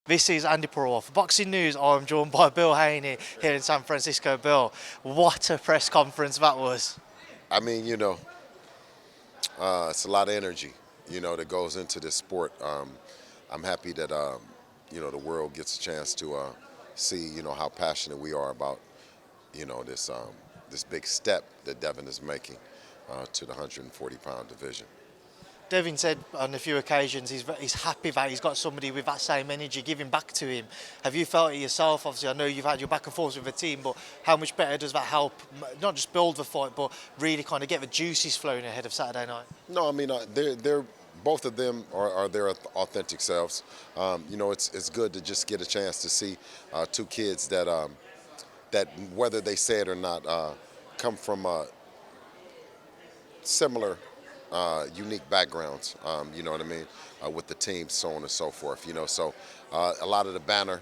This is Andi Purewal. For Boxing News, I'm joined by Bill Haney here in San Francisco. Bill, what a press conference that was. I mean, it's a lot of energy, that goes into this sport. I'm happy that, the world gets a chance to see, how passionate we are about, this big step that Devin is making to the 140-pound division. Devin said on a few occasions he's happy that he's got somebody with that same energy giving back to him. Have you felt it yourself? Obviously, I know you've had your back and forth with the team, but how much better does that help, not just build the fight, but really kind of get the juices flowing ahead of Saturday night? No, I mean, they're both of them are their authentic selves. It's good to just get a chance to see two kids that whether they say it or not come from similar unique backgrounds, you know what I mean, with the team, so on and so forth, So a lot of the banner,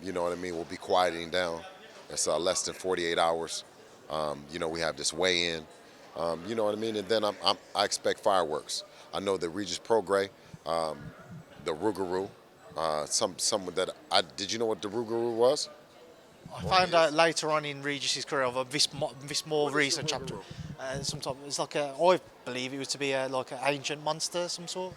you know what I mean, will be quieting down. It's less than 48 hours. We have this weigh-in, you know what I mean, and then I expect fireworks. I know that Regis Prograis, the Rougarou, someone that did you know what the Rougarou was? I found out later on in Regis's career of this more recent chapter. Sometimes it's like I believe it was to be like an ancient monster, some sort.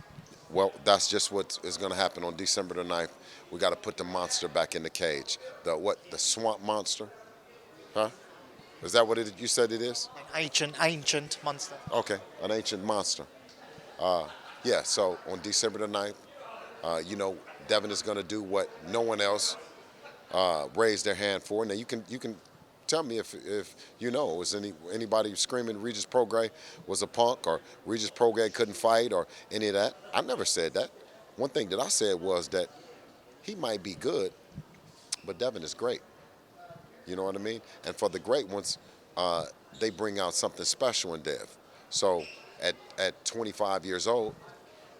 Well, that's just what is going to happen on December the 9th. We got to put the monster back in the cage. The swamp monster? Huh? Is that what you said it is? An ancient monster. Okay, an ancient monster. Yeah, so on December the 9th, Devin is going to do what no one else raised their hand for. Now you can tell me if was anybody screaming Regis Prograis was a punk or Regis Prograis couldn't fight or any of that. I never said that. One thing that I said was that he might be good, but Devin is great. You know what I mean? And for the great ones, they bring out something special in Dev. So at 25 years old,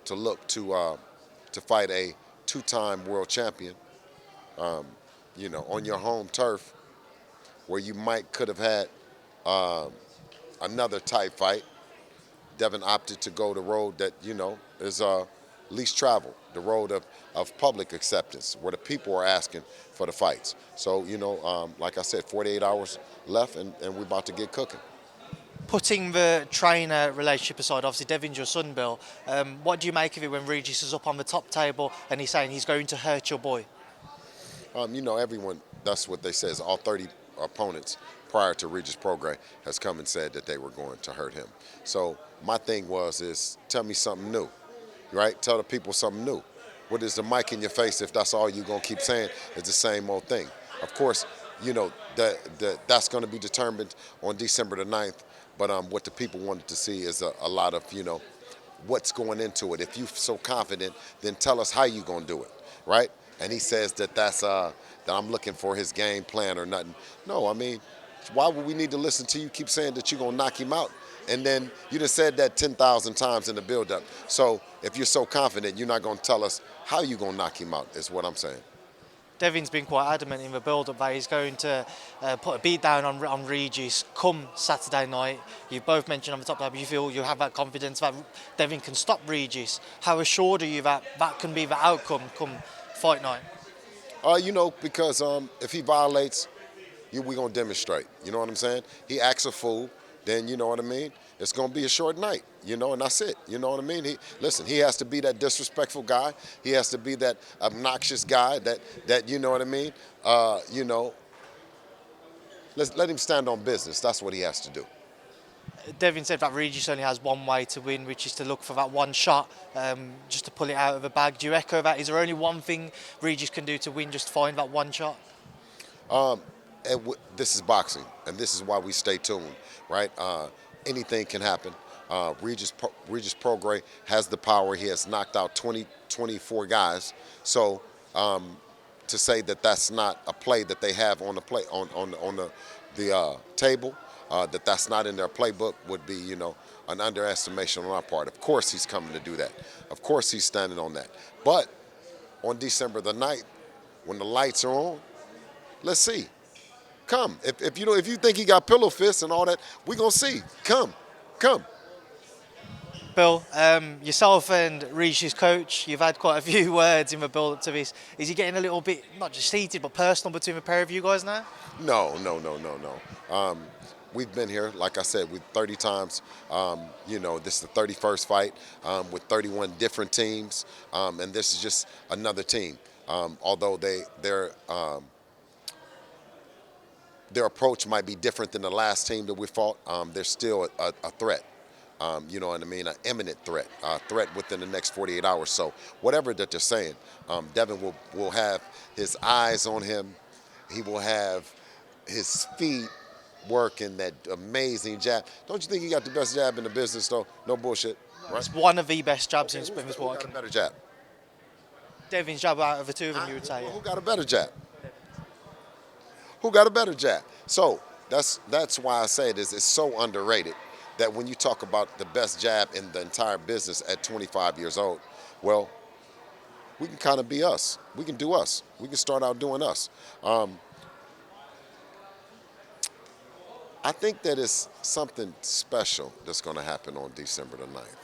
to look to fight a two-time world champion, on your home turf, where you could have had another tight fight, Devin opted to go the road that, is least traveled, the road of public acceptance, where the people are asking for the fights. So, like I said, 48 hours left, and we're about to get cooking. Putting the trainer relationship aside, obviously Devin's your son, Bill. What do you make of it when Regis is up on the top table and he's saying he's going to hurt your boy? Everyone, that's what they say, is all 30 opponents prior to Regis Prograis has come and said that they were going to hurt him. So my thing is tell me something new, right? Tell the people something new. What is the mic in your face if that's all you're going to keep saying is the same old thing? Of course, that's going to be determined on December the 9th, but what the people wanted to see is a lot of, what's going into it. If you're so confident, then tell us how you're going to do it, right? And he says that I'm looking for his game plan or nothing. No, I mean, why would we need to listen to you keep saying that you're going to knock him out? And then you just said that 10,000 times in the build-up. So if you're so confident, you're not going to tell us how you're going to knock him out, is what I'm saying. Devin's been quite adamant in the build-up that he's going to put a beat down on Regis come Saturday night. You both mentioned on the top level you feel you have that confidence that Devin can stop Regis. How assured are you that that can be the outcome come fight night? Because if he violates, we're going to demonstrate. You know what I'm saying? He acts a fool, then you know what I mean? It's going to be a short night, and that's it. You know what I mean? He has to be that disrespectful guy. He has to be that obnoxious guy that you know what I mean? Let him stand on business. That's what he has to do. Devin said that Regis only has one way to win, which is to look for that one shot, just to pull it out of the bag. Do you echo that? Is there only one thing Regis can do to win, just find that one shot? This is boxing, and this is why we stay tuned, right? Anything can happen. Regis Prograis has the power. He has knocked out 24 guys. So to say that that's not a play that they have on the play on the table, that's not in their playbook would be, an underestimation on our part. Of course he's coming to do that. Of course he's standing on that. But on December the 9th, when the lights are on, let's see. Come. If you think he got pillow fists and all that, we're going to see. Come. Bill, yourself and Regis' coach, you've had quite a few words in the build-up to this. Is he getting a little bit, not just heated, but personal between the pair of you guys now? No. We've been here, like I said, with 30 times. This is the 31st fight with 31 different teams, and this is just another team. Although their approach might be different than the last team that we fought, they're still a threat. You know what I mean? An imminent threat, a threat within the next 48 hours. So whatever that they're saying, Devin will have his eyes on him. He will have his feet working that amazing jab. Don't you think he got the best jab in the business, though? No bullshit, right? It's one of the best jabs in this Who got a sport. better jab? Devin's jab out of the two of them, you would say. Who got a better jab? Who got a better jab? So that's why I say this. It's so underrated that when you talk about the best jab in the entire business at 25 years old, well, we can kind of be us. We can do us. We can start out doing us. I think that it's something special that's going to happen on December the 9th.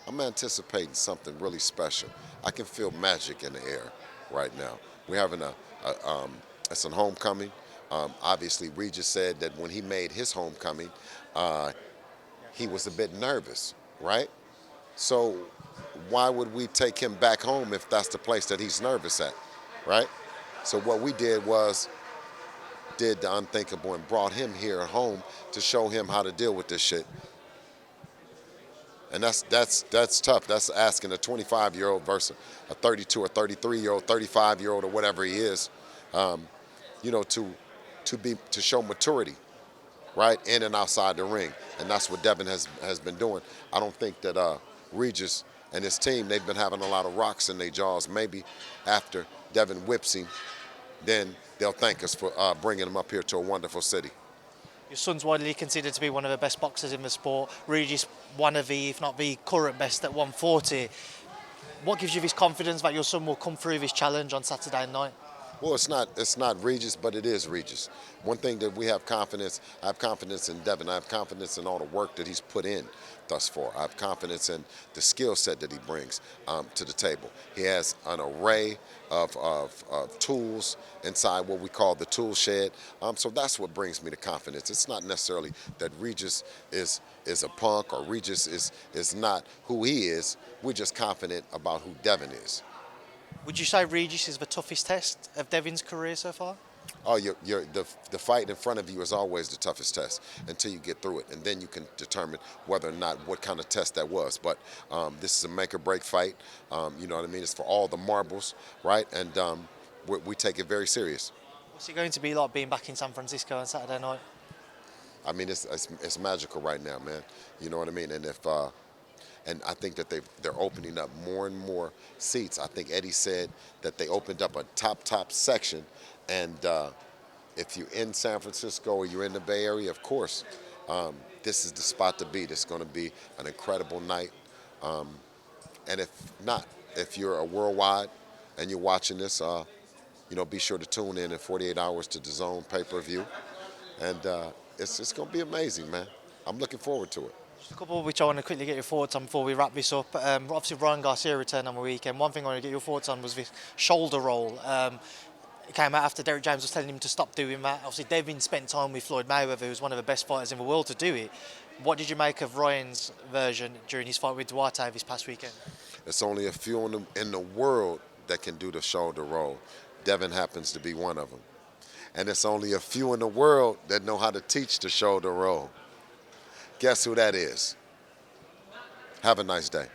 I'm anticipating something really special. I can feel magic in the air right now. We're having it's a homecoming. Obviously, Regis said that when he made his homecoming, he was a bit nervous, right? So why would we take him back home if that's the place that he's nervous at, right? So what we did was did the unthinkable and brought him here home to show him how to deal with this shit. And that's tough. That's asking a 25-year-old versus a 32 or 33-year-old, 35-year-old or whatever he is, to show maturity, right, in and outside the ring. And that's what Devin has been doing. I don't think that Regis and his team, they've been having a lot of rocks in their jaws. Maybe after Devin whips him, then they'll thank us for bringing him up here to a wonderful city. Your son's widely considered to be one of the best boxers in the sport. Regis, one of the, if not the current best at 140. What gives you this confidence that your son will come through this challenge on Saturday night? Well, it's not Regis, but it is Regis. One thing that we have confidence, I have confidence in Devin. I have confidence in all the work that he's put in thus far. I have confidence in the skill set that he brings to the table. He has an array of tools inside what we call the tool shed. So that's what brings me to confidence. It's not necessarily that Regis is a punk or Regis is not who he is. We're just confident about who Devin is. Would you say Regis is the toughest test of Devin's career so far? Oh, the fight in front of you is always the toughest test until you get through it, and then you can determine whether or not what kind of test that was. But this is a make or break fight. You know what I mean? It's for all the marbles, right? And we take it very serious. What's it going to be like being back in San Francisco on Saturday night? I mean, it's magical right now, man. You know what I mean? And I think that they're opening up more and more seats. I think Eddie said that they opened up a top section, and if you're in San Francisco or you're in the Bay Area, of course, this is the spot to be. This is going to be an incredible night. And if not, if you're a worldwide and you're watching this, be sure to tune in 48 hours to DAZN pay-per-view, and it's going to be amazing, man. I'm looking forward to it. Just a couple which I want to quickly get your thoughts on before we wrap this up. Obviously, Ryan Garcia returned on the weekend. One thing I want to get your thoughts on was this shoulder roll. It came out after Derek James was telling him to stop doing that. Obviously, Devin spent time with Floyd Mayweather, who's one of the best fighters in the world, to do it. What did you make of Ryan's version during his fight with Duarte this past weekend? It's only a few in the world that can do the shoulder roll. Devin happens to be one of them. And it's only a few in the world that know how to teach the shoulder roll. Guess who that is? Have a nice day.